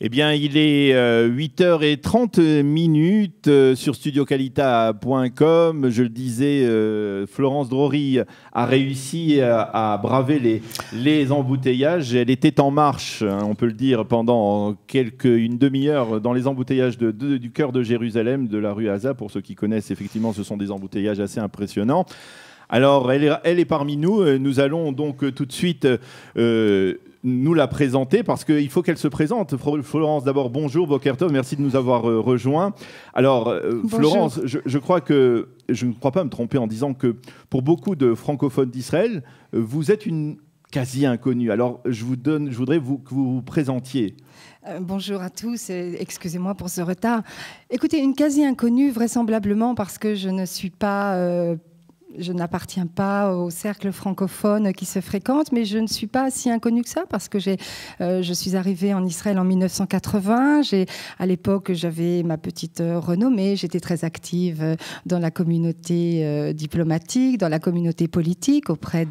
Eh bien, il est 8h30 sur studiocalita.com. Je le disais, Florence Drory a réussi à braver les embouteillages. Elle était en marche, hein, on peut le dire, pendant une demi-heure dans les embouteillages du cœur de Jérusalem, de la rue Haza. Pour ceux qui connaissent, effectivement, ce sont des embouteillages assez impressionnants. Alors, elle est parmi nous. Nous allons donc tout de suite nous la présenter parce qu'il faut qu'elle se présente. Florence, d'abord, bonjour, Boker Tov, merci de nous avoir rejoints. Alors, Florence, je crois que je ne crois pas me tromper en disant que pour beaucoup de francophones d'Israël, vous êtes une quasi inconnue. Alors, je voudrais que vous vous présentiez. Bonjour à tous, excusez-moi pour ce retard. Écoutez, une quasi inconnue, vraisemblablement parce que je ne suis pas... je n'appartiens pas au cercle francophone qui se fréquente, mais je ne suis pas si inconnue que ça parce que je suis arrivée en Israël en 1980. À l'époque, j'avais ma petite renommée. J'étais très active dans la communauté diplomatique, dans la communauté politique, auprès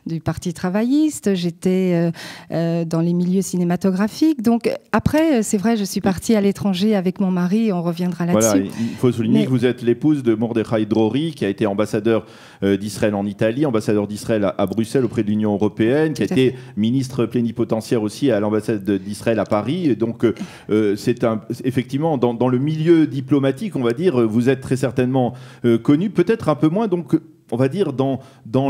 du Parti travailliste. J'étais dans les milieux cinématographiques. Donc après, c'est vrai, je suis partie à l'étranger avec mon mari. On reviendra là-dessus. Voilà, il faut souligner que vous êtes l'épouse de Mordechai Drory, qui a été ambassadeur d'Israël en Italie, ambassadeur d'Israël à Bruxelles auprès de l'Union européenne, qui a été ministre plénipotentiaire aussi à l'ambassade d'Israël à Paris. Et donc, effectivement, dans le milieu diplomatique, on va dire, vous êtes très certainement connu, peut-être un peu moins, donc, on va dire, dans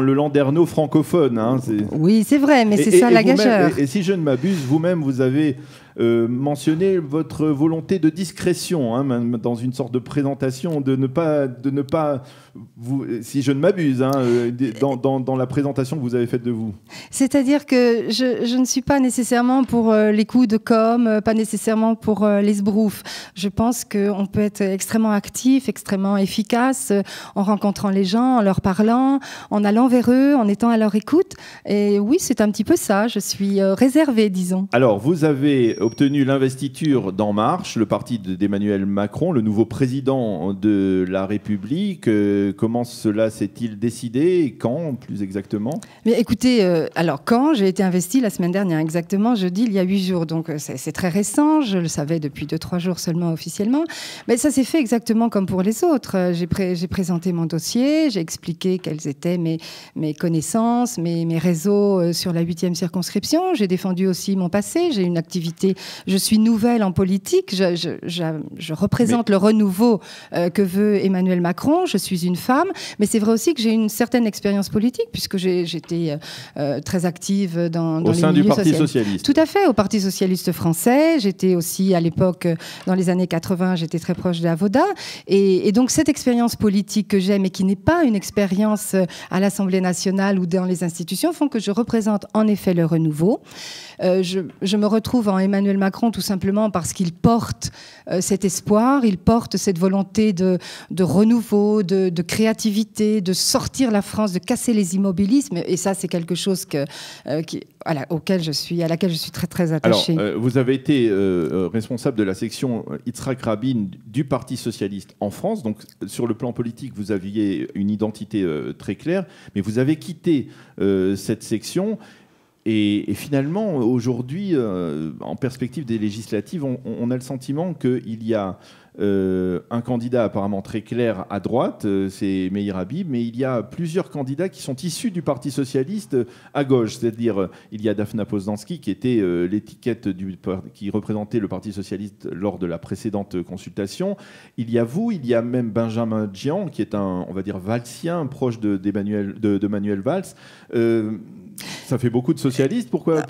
le landerneau francophone. Hein, oui, c'est vrai, mais c'est ça la gâcheur. Et si je ne m'abuse, vous-même, vous avez mentionné votre volonté de discrétion, hein, même dans une sorte de présentation, de ne pas vous, si je ne m'abuse, hein, dans la présentation que vous avez faite de vous. C'est-à-dire que je ne suis pas nécessairement pour les coups de com', pas nécessairement pour les sbroufs. Je pense qu'on peut être extrêmement actif, extrêmement efficace en rencontrant les gens, en leur parlant, en allant vers eux, en étant à leur écoute. Et oui, c'est un petit peu ça. Je suis réservée, disons. Alors, vous avez obtenu l'investiture d'En Marche, le parti d'Emmanuel Macron, le nouveau président de la République. Comment cela s'est-il décidé et quand, plus exactement? Mais écoutez, alors quand j'ai été investie la semaine dernière, exactement, jeudi, il y a 8 jours. Donc c'est très récent, je le savais depuis 2-3 jours seulement officiellement. Mais ça s'est fait exactement comme pour les autres. J'ai présenté mon dossier, j'ai expliqué quelles étaient mes connaissances, mes réseaux sur la 8e circonscription. J'ai défendu aussi mon passé, j'ai une activité, je suis nouvelle en politique, je représente le renouveau que veut Emmanuel Macron, je suis une femme, mais c'est vrai aussi que j'ai une certaine expérience politique puisque j'étais très active dans les milieux sociaux. Au sein du Parti socialiste. Tout à fait, au Parti socialiste français. J'étais aussi à l'époque, dans les années 80, j'étais très proche de Avoda. Et donc cette expérience politique que j'ai, mais qui n'est pas une expérience à l'Assemblée nationale ou dans les institutions, font que je représente en effet le renouveau. Je me retrouve en Emmanuel Macron tout simplement parce qu'il porte cet espoir, il porte cette volonté de renouveau, de créativité, de sortir la France, de casser les immobilismes. Et ça, c'est quelque chose à laquelle je suis très, très attachée. Alors, vous avez été responsable de la section Yitzhak Rabin du Parti socialiste en France. Donc, sur le plan politique, vous aviez une identité très claire. Mais vous avez quitté cette section. Et finalement, aujourd'hui, en perspective des législatives, on a le sentiment qu'il y a un candidat apparemment très clair à droite, c'est Meir Habib, mais il y a plusieurs candidats qui sont issus du Parti socialiste à gauche. C'est-à-dire, il y a Daphna Poznansky, qui était l'étiquette qui représentait le Parti socialiste lors de la précédente consultation. Il y a vous, il y a même Benjamin Djian, qui est on va dire, valsien, proche de Manuel Valls. Ça fait beaucoup de socialistes. Pourquoi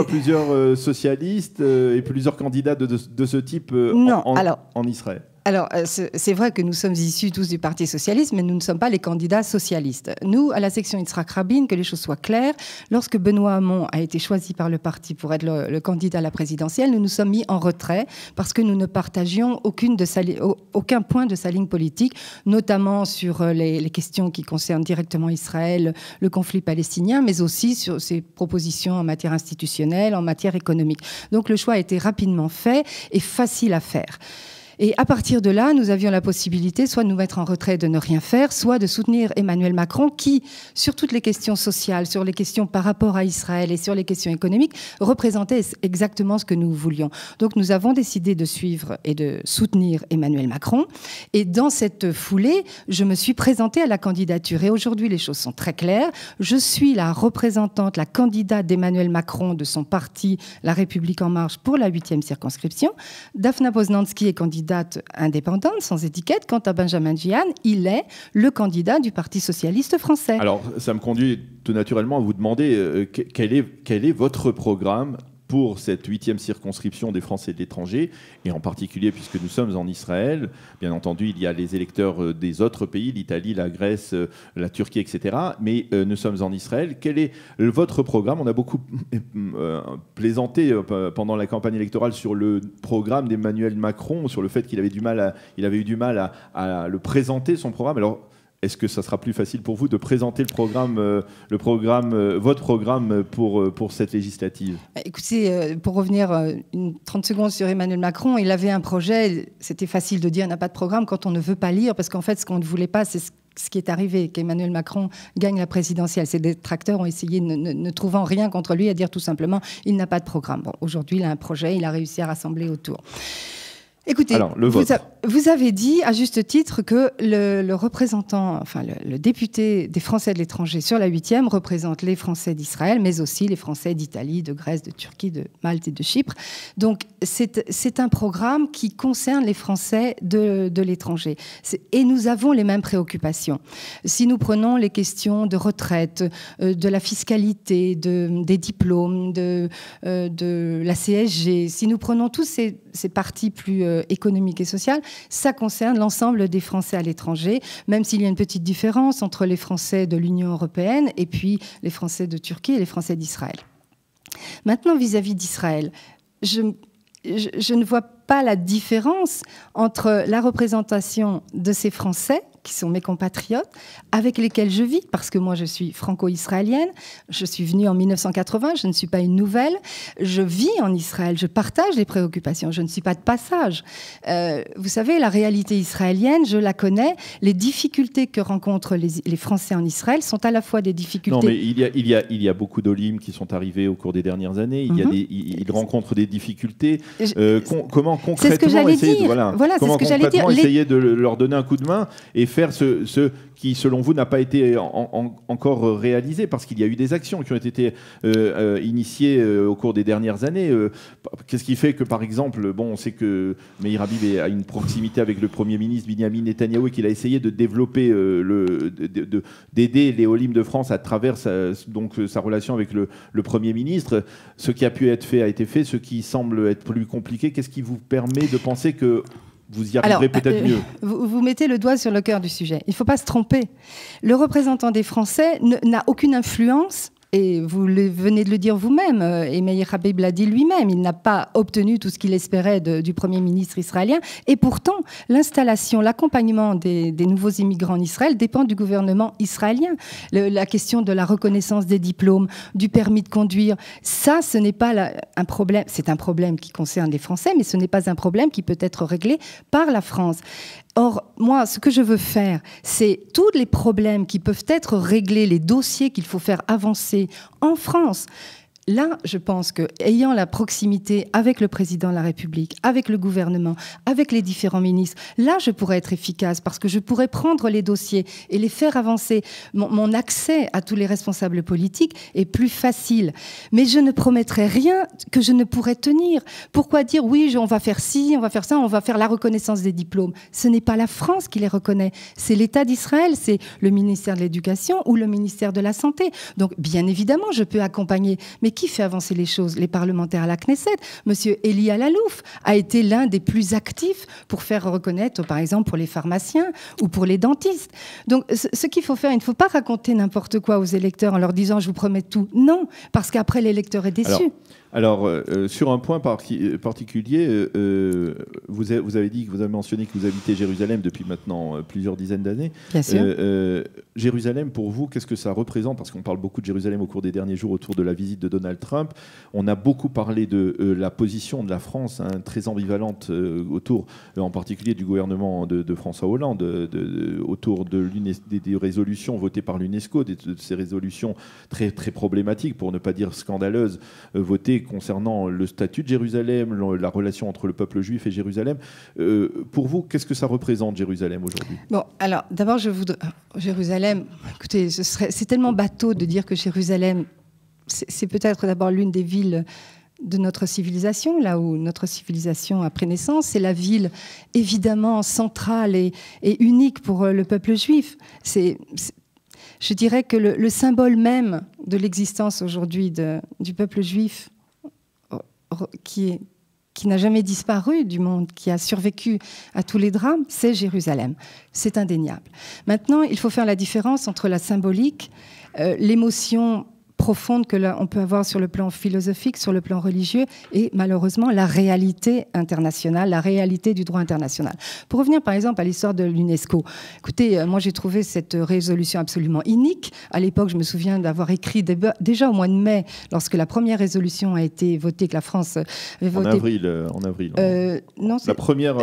plusieurs socialistes et plusieurs candidats de ce type en Israël? Alors, c'est vrai que nous sommes issus tous du Parti socialiste, mais nous ne sommes pas les candidats socialistes. Nous, à la section Yitzhak Rabin, que les choses soient claires, lorsque Benoît Hamon a été choisi par le parti pour être le candidat à la présidentielle, nous nous sommes mis en retrait parce que nous ne partagions aucun point de sa ligne politique, notamment sur les questions qui concernent directement Israël, le conflit palestinien, mais aussi sur ses propositions en matière institutionnelle, en matière économique. Donc le choix a été rapidement fait et facile à faire. Et à partir de là, nous avions la possibilité soit de nous mettre en retrait, de ne rien faire, soit de soutenir Emmanuel Macron qui, sur toutes les questions sociales, sur les questions par rapport à Israël et sur les questions économiques, représentait exactement ce que nous voulions. Donc nous avons décidé de suivre et de soutenir Emmanuel Macron. Et dans cette foulée, je me suis présentée à la candidature. Et aujourd'hui, les choses sont très claires. Je suis la représentante, la candidate d'Emmanuel Macron de son parti, La République En Marche, pour la 8e circonscription. Daphna Poznański est candidate indépendante, sans étiquette. Quant à Benjamin Djihan, il est le candidat du Parti socialiste français. Alors, ça me conduit tout naturellement à vous demander quel est votre programme pour cette 8e circonscription des Français de l'étranger, et en particulier, puisque nous sommes en Israël, bien entendu, il y a les électeurs des autres pays, l'Italie, la Grèce, la Turquie, etc. Mais nous sommes en Israël. Quel est votre programme? On a beaucoup plaisanté pendant la campagne électorale sur le programme d'Emmanuel Macron, sur le fait qu'il avait eu du mal à le présenter, son programme. Alors, est-ce que ça sera plus facile pour vous de présenter votre programme pour cette législative? Écoutez, pour revenir 30 secondes sur Emmanuel Macron, il avait un projet, c'était facile de dire, on n'a pas de programme quand on ne veut pas lire, parce qu'en fait, ce qu'on ne voulait pas, c'est ce qui est arrivé, qu'Emmanuel Macron gagne la présidentielle. Ses détracteurs ont essayé, ne trouvant rien contre lui, à dire tout simplement, il n'a pas de programme. Bon, aujourd'hui, il a un projet, il a réussi à rassembler autour. Écoutez, alors, vous avez dit à juste titre que le représentant, enfin le député des Français de l'étranger sur la 8e représente les Français d'Israël, mais aussi les Français d'Italie, de Grèce, de Turquie, de Malte et de Chypre. Donc c'est un programme qui concerne les Français de l'étranger. Et nous avons les mêmes préoccupations. Si nous prenons les questions de retraite, de la fiscalité, des diplômes, de la CSG, si nous prenons tous ces parties plus économique et sociale, ça concerne l'ensemble des Français à l'étranger, même s'il y a une petite différence entre les Français de l'Union européenne et puis les Français de Turquie et les Français d'Israël. Maintenant, vis-à-vis d'Israël, je ne vois pas la différence entre la représentation de ces Français qui sont mes compatriotes, avec lesquels je vis, parce que moi je suis franco-israélienne, je suis venue en 1980, je ne suis pas une nouvelle, je vis en Israël, je partage les préoccupations, je ne suis pas de passage. Vous savez, la réalité israélienne, je la connais, les difficultés que rencontrent les Français en Israël sont à la fois des difficultés... Non, mais il y a beaucoup d'olim qui sont arrivés au cours des dernières années, ils rencontrent des difficultés. Comment concrètement c'est ce que j'allais dire. Voilà, comment c'est ce que j'allais dire. Essayer de leur donner un coup de main et faire ce qui, selon vous, n'a pas été encore réalisé, parce qu'il y a eu des actions qui ont été initiées au cours des dernières années. Qu'est-ce qui fait que, par exemple, on sait que Meir Habib a une proximité avec le Premier ministre Binyamin Netanyahou et qu'il a essayé de développer, d'aider les Olim de France à travers sa relation avec le Premier ministre. Ce qui a pu être fait a été fait. Ce qui semble être plus compliqué, qu'est-ce qui vous permet de penser que vous y arriverez peut-être mieux? Vous mettez le doigt sur le cœur du sujet. Il ne faut pas se tromper. Le représentant des Français n'a aucune influence. Et vous venez de le dire vous-même, et Meir Habib l'a dit lui-même, il n'a pas obtenu tout ce qu'il espérait du Premier ministre israélien. Et pourtant, l'installation, l'accompagnement des nouveaux immigrants en Israël dépend du gouvernement israélien. La question de la reconnaissance des diplômes, du permis de conduire, ça, ce n'est pas un problème. C'est un problème qui concerne les Français, mais ce n'est pas un problème qui peut être réglé par la France. Or, moi, ce que je veux faire, c'est tous les problèmes qui peuvent être réglés, les dossiers qu'il faut faire avancer en France. Là, je pense qu'ayant la proximité avec le président de la République, avec le gouvernement, avec les différents ministres, là, je pourrais être efficace parce que je pourrais prendre les dossiers et les faire avancer. Mon accès à tous les responsables politiques est plus facile. Mais je ne promettrai rien que je ne pourrais tenir. Pourquoi dire, oui, on va faire ci, on va faire ça, on va faire la reconnaissance des diplômes? Ce n'est pas la France qui les reconnaît. C'est l'État d'Israël, c'est le ministère de l'Éducation ou le ministère de la Santé. Donc, bien évidemment, je peux accompagner. Mais qui fait avancer les choses? Les parlementaires à la Knesset. Monsieur Eli Alalouf a été l'un des plus actifs pour faire reconnaître, par exemple, pour les pharmaciens ou pour les dentistes. Donc, ce qu'il faut faire, il ne faut pas raconter n'importe quoi aux électeurs en leur disant « je vous promets tout ». Non, parce qu'après, l'électeur est déçu. Alors, sur un point particulier, vous avez dit que vous avez mentionné que vous habitez Jérusalem depuis maintenant plusieurs dizaines d'années. Bien sûr. Jérusalem, pour vous, qu'est-ce que ça représente? Parce qu'on parle beaucoup de Jérusalem au cours des derniers jours autour de la visite de Donald Trump. On a beaucoup parlé de la position de la France, hein, très ambivalente autour, en particulier du gouvernement de François Hollande, autour des résolutions votées par l'UNESCO, de ces résolutions très, très problématiques, pour ne pas dire scandaleuses, votées concernant le statut de Jérusalem, la relation entre le peuple juif et Jérusalem. Pour vous, qu'est-ce que ça représente, Jérusalem, aujourd'hui? Bon, alors, d'abord, Jérusalem, écoutez, c'est tellement bateau de dire que Jérusalem, c'est peut-être d'abord l'une des villes de notre civilisation, là où notre civilisation a pris naissance. C'est la ville, évidemment, centrale et unique pour le peuple juif. Je dirais que le symbole même de l'existence aujourd'hui du peuple juif, qui n'a jamais disparu du monde, qui a survécu à tous les drames, c'est Jérusalem. C'est indéniable. Maintenant, il faut faire la différence entre la symbolique, l'émotion profonde que on peut avoir sur le plan philosophique, sur le plan religieux, et malheureusement la réalité internationale, la réalité du droit international. Pour revenir par exemple à l'histoire de l'UNESCO, écoutez, moi j'ai trouvé cette résolution absolument inique. À l'époque, je me souviens d'avoir écrit déjà au mois de mai, lorsque la première résolution a été votée, que la France avait votée. En avril. Non, la première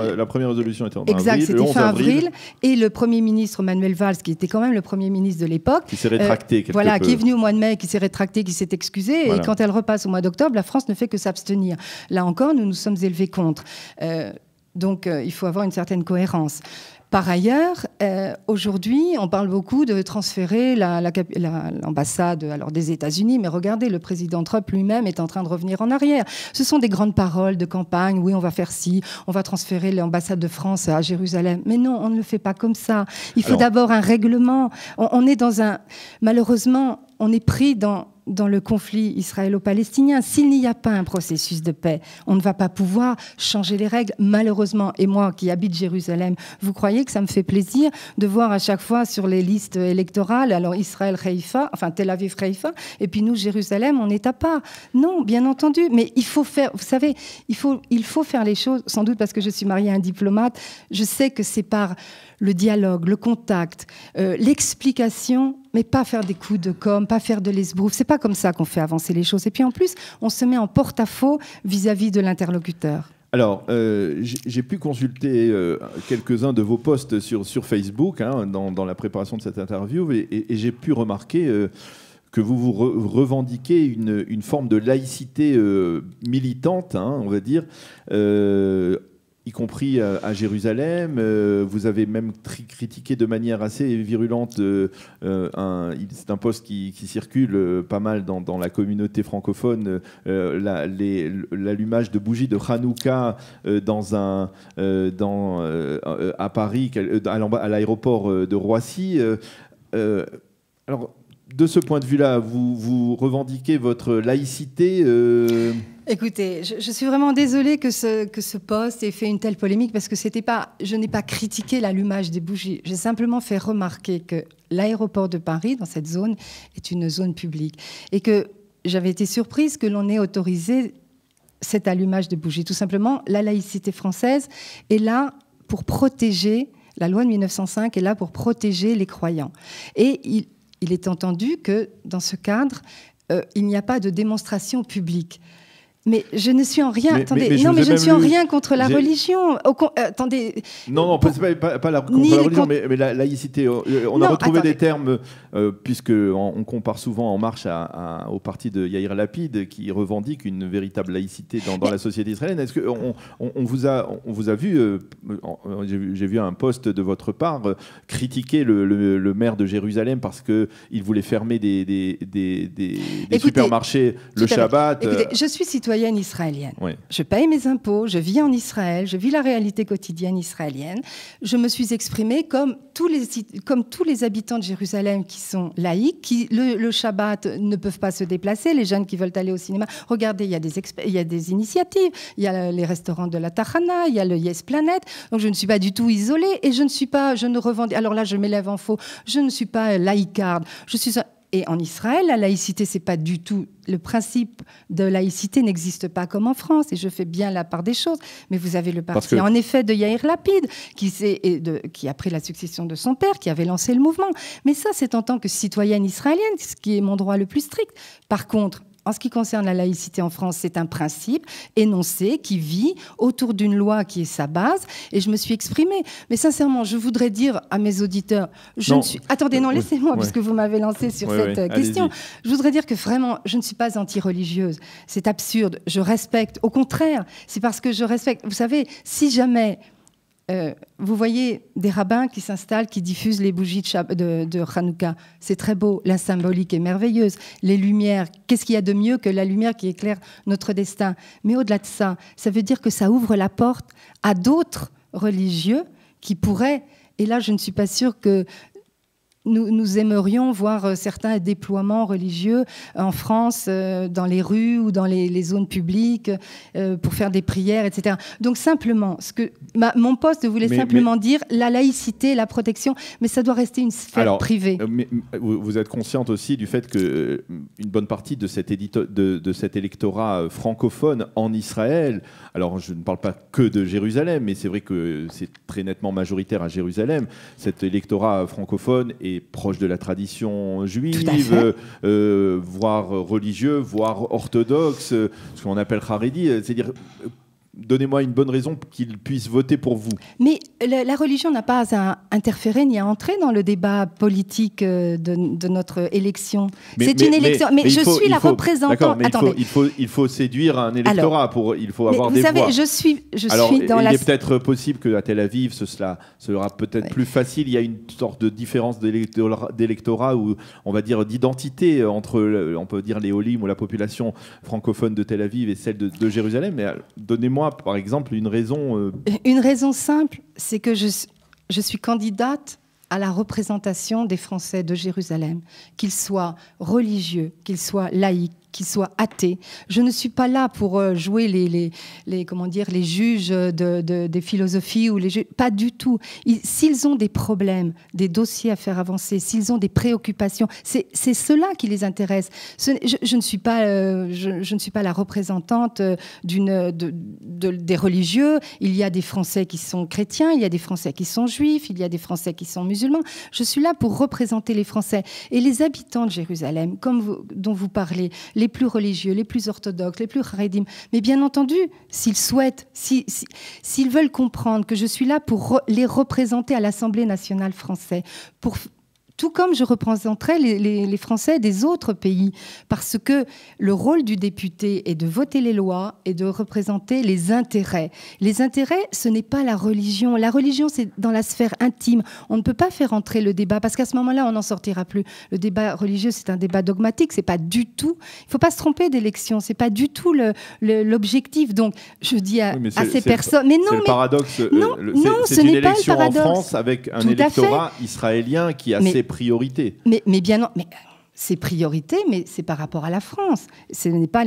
résolution était en avril. Exact, c'était fin avril. Et le Premier ministre Manuel Valls, qui était quand même le Premier ministre de l'époque, qui s'est rétracté quelque voilà, peu. Qui est venu au mois de mai, qui s'est rétracté, qui s'est excusé, voilà. Et quand elle repasse au mois d'octobre, la France ne fait que s'abstenir. Là encore, nous nous sommes élevés contre. Donc, il faut avoir une certaine cohérence. Par ailleurs, aujourd'hui, on parle beaucoup de transférer l'ambassade des États-Unis, mais regardez, le président Trump lui-même est en train de revenir en arrière. Ce sont des grandes paroles de campagne. Oui, on va faire ci, on va transférer l'ambassade de France à Jérusalem. Mais non, on ne le fait pas comme ça. Il faut d'abord un règlement. On est malheureusement, on est pris dans le conflit israélo-palestinien. S'il n'y a pas un processus de paix, on ne va pas pouvoir changer les règles, malheureusement. Et moi, qui habite Jérusalem, vous croyez que ça me fait plaisir de voir à chaque fois sur les listes électorales, alors Israël-Haïfa, enfin Tel Aviv-Haïfa, et puis nous, Jérusalem, on est à part. Non, bien entendu, mais il faut faire, vous savez, il faut faire les choses, sans doute parce que je suis mariée à un diplomate, je sais que c'est par le dialogue, le contact, l'explication, mais pas faire des coups de com', pas faire de l'esbrouf. C'est pas comme ça qu'on fait avancer les choses. Et puis en plus, on se met en porte-à-faux vis-à-vis de l'interlocuteur. Alors, j'ai pu consulter quelques-uns de vos posts sur Facebook, hein, dans la préparation de cette interview, et j'ai pu remarquer que vous revendiquez une forme de laïcité militante, hein, on va dire, y compris à Jérusalem. Vous avez même critiqué de manière assez virulente, c'est un post qui circule pas mal dans la communauté francophone, l'allumage de bougies de Hanouka à Paris, à l'aéroport de Roissy. Alors, de ce point de vue-là, vous revendiquez votre laïcité Écoutez, je suis vraiment désolée que ce post ait fait une telle polémique, parce que je n'ai pas critiqué l'allumage des bougies. J'ai simplement fait remarquer que l'aéroport de Paris, dans cette zone, est une zone publique. Et que j'avais été surprise que l'on ait autorisé cet allumage de bougies. Tout simplement, la laïcité française est là pour protéger, la loi de 1905 est là pour protéger les croyants. Et il est entendu que, dans ce cadre, il n'y a pas de démonstration publique. Mais je ne suis en rien. Je ne suis en rien contre la religion. Attendez. Non, pas contre la religion, mais la laïcité. On a retrouvé des termes, puisqu'on compare souvent En Marche au parti de Yair Lapid, qui revendique une véritable laïcité dans la société israélienne. Est-ce qu'on vous a vu, j'ai vu un post de votre part, critiquer le maire de Jérusalem parce qu'il voulait fermer des supermarchés le Shabbat. Écoutez, je suis citoyenne israélienne. Oui. Je paye mes impôts, je vis en Israël, je vis la réalité quotidienne israélienne. Je me suis exprimée comme tous les habitants de Jérusalem qui sont laïcs, qui le Shabbat ne peuvent pas se déplacer, les jeunes qui veulent aller au cinéma. Regardez, il y a des initiatives, il y a les restaurants de la Tahana, il y a le Yes Planet. Donc je ne suis pas du tout isolée et je ne revendique. Alors là, je m'élève en faux. Je ne suis pas laïcarde. Et en Israël, la laïcité, c'est pas du tout... Le principe de laïcité n'existe pas comme en France, et je fais bien la part des choses. Mais vous avez le parti, en effet, de Yair Lapid, qui a pris la succession de son père, qui avait lancé le mouvement. Mais ça, c'est en tant que citoyenne israélienne, ce qui est mon droit le plus strict. Par contre, en ce qui concerne la laïcité en France, c'est un principe énoncé qui vit autour d'une loi qui est sa base. Et je me suis exprimée. Mais sincèrement, je voudrais dire à mes auditeurs... Attendez, non, laissez-moi, puisque vous m'avez lancé sur cette question. Je voudrais dire que vraiment, je ne suis pas anti-religieuse. C'est absurde. Je respecte. Au contraire, c'est parce que je respecte. Vous savez, si jamais... vous voyez des rabbins qui s'installent, qui diffusent les bougies de Hanouka. C'est très beau, la symbolique est merveilleuse. Les lumières, qu'est-ce qu'il y a de mieux que la lumière qui éclaire notre destin? Mais au-delà de ça, ça veut dire que ça ouvre la porte à d'autres religieux qui pourraient... Et là, je ne suis pas sûre que nous aimerions voir certains déploiements religieux en France, dans les rues ou dans les zones publiques, pour faire des prières, etc. Donc simplement, mon poste voulait simplement dire la laïcité, la protection, mais ça doit rester une sphère privée. Vous êtes consciente aussi du fait qu'une bonne partie de cet électorat francophone en Israël, alors je ne parle pas que de Jérusalem, mais c'est vrai que c'est très nettement majoritaire à Jérusalem, cet électorat francophone est proche de la tradition juive, voire religieux, voire orthodoxe, ce qu'on appelle Haredi, c'est-à-dire... Donnez-moi une bonne raison qu'ils puissent voter pour vous. Mais la religion n'a pas à interférer ni à entrer dans le débat politique de notre élection. C'est une élection. Mais je suis la représentante. Il faut séduire un électorat. Il faut avoir des voix. Vous savez, je suis dans il est peut-être possible qu'à Tel Aviv, ce sera peut-être plus facile. Il y a une sorte de différence d'électorat ou, on va dire, d'identité entre, on peut dire, les Olim ou la population francophone de Tel Aviv et celle de Jérusalem. Mais donnez-moi par exemple, une raison... Une raison simple, c'est que je suis candidate à la représentation des Français de Jérusalem, qu'ils soient religieux, qu'ils soient laïcs, qu'ils soient athées. Je ne suis pas là pour jouer les juges des philosophies ou les juges. Pas du tout. S'ils ont des problèmes, des dossiers à faire avancer, s'ils ont des préoccupations, c'est cela qui les intéresse. Je ne suis pas la représentante des religieux. Il y a des Français qui sont chrétiens, il y a des Français qui sont juifs, il y a des Français qui sont musulmans. Je suis là pour représenter les Français. Et les habitants de Jérusalem, dont vous parlez, les plus religieux, les plus orthodoxes, les plus haredim. Mais bien entendu, s'ils souhaitent, s'ils veulent comprendre que je suis là pour les représenter à l'Assemblée nationale française, tout comme je représenterai les Français des autres pays, parce que le rôle du député est de voter les lois et de représenter les intérêts. Les intérêts, ce n'est pas la religion. La religion, c'est dans la sphère intime. On ne peut pas faire entrer le débat, parce qu'à ce moment-là, on n'en sortira plus. Le débat religieux, c'est un débat dogmatique, c'est pas du tout... Il ne faut pas se tromper d'élection, c'est pas du tout l'objectif. Donc, je dis à ces personnes... Mais non, c'est le paradoxe. Non, ce n'est pas le paradoxe. En France, avec un électorat israélien qui a ses priorités. Mais bien non, mais c'est priorité, mais c'est par rapport à la France. Ce n'est pas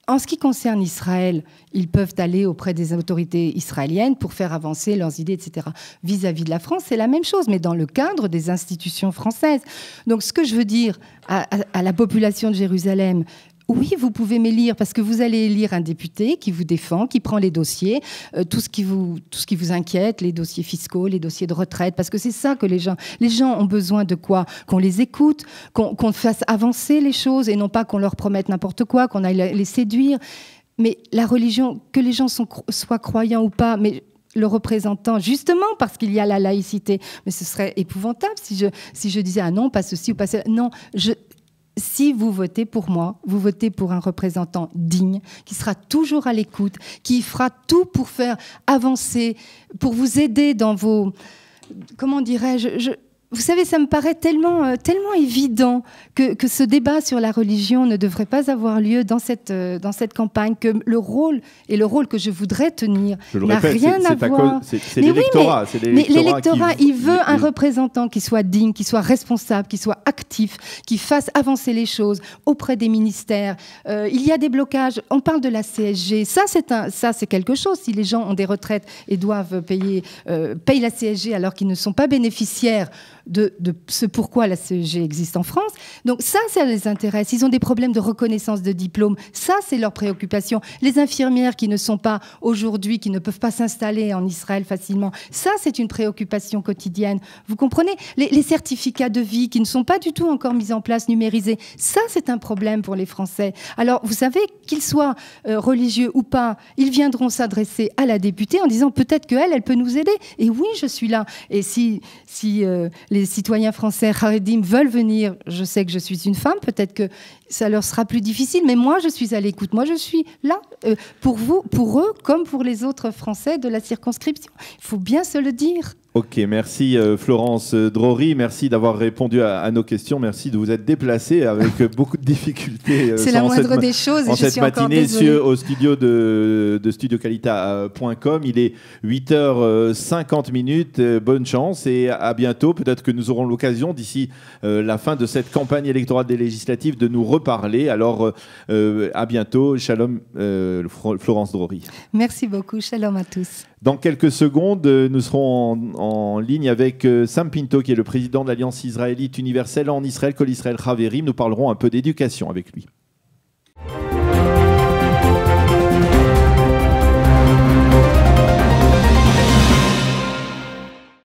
En ce qui concerne Israël, ils peuvent aller auprès des autorités israéliennes pour faire avancer leurs idées, etc. Vis-à-vis de la France, c'est la même chose, mais dans le cadre des institutions françaises. Donc, ce que je veux dire à la population de Jérusalem, oui, vous pouvez m'élire parce que vous allez élire un député qui vous défend, qui prend les dossiers, tout ce qui vous inquiète, les dossiers fiscaux, les dossiers de retraite, parce que c'est ça que les gens ont besoin de quoi? Qu'on les écoute, qu'on fasse avancer les choses et non pas qu'on leur promette n'importe quoi, qu'on aille les séduire. Mais la religion, que les gens soient croyants ou pas, mais le représentant, justement parce qu'il y a la laïcité, mais ce serait épouvantable si je disais ah non, pas ceci ou pas cela. Non, si vous votez pour moi, vous votez pour un représentant digne, qui sera toujours à l'écoute, qui fera tout pour faire avancer, pour vous aider dans vos... Comment dirais-je Vous savez, ça me paraît tellement évident que ce débat sur la religion ne devrait pas avoir lieu dans cette campagne, que le rôle que je voudrais tenir n'a rien à voir. C'est l'électorat. Mais l'électorat, il veut un représentant qui soit digne, qui soit responsable, qui soit actif, qui fasse avancer les choses auprès des ministères. Il y a des blocages. On parle de la CSG. Ça, c'est quelque chose. Si les gens ont des retraites et doivent payer la CSG alors qu'ils ne sont pas bénéficiaires ce pourquoi la CEG existe en France. Donc ça les intéresse. Ils ont des problèmes de reconnaissance de diplôme. Ça, c'est leur préoccupation. Les infirmières qui ne sont pas aujourd'hui, qui ne peuvent pas s'installer en Israël facilement, ça, c'est une préoccupation quotidienne. Vous comprenez ? Les certificats de vie qui ne sont pas du tout encore mis en place, numérisés, ça, c'est un problème pour les Français. Alors, vous savez, qu'ils soient religieux ou pas, ils viendront s'adresser à la députée en disant peut-être qu'elle peut nous aider. Et oui, je suis là. Et si les citoyens français Haredim veulent venir, je sais que je suis une femme, peut-être que ça leur sera plus difficile, mais moi, je suis à l'écoute. Moi, je suis là pour vous, pour eux, comme pour les autres Français de la circonscription. Il faut bien se le dire. Ok, merci Florence Drory, merci d'avoir répondu à nos questions, merci de vous être déplacée avec beaucoup de difficultés. C'est la moindre des choses et je suis encore désolée. Au studio de studioqualita.com. Il est 8h50, bonne chance et à bientôt. Peut-être que nous aurons l'occasion d'ici la fin de cette campagne électorale des législatives de nous reparler. Alors à bientôt, shalom Florence Drory. Merci beaucoup, shalom à tous. Dans quelques secondes, nous serons en ligne avec Sam Pinto, qui est le président de l'Alliance israélite universelle en Israël, Kol Israël Chaverim. Nous parlerons un peu d'éducation avec lui.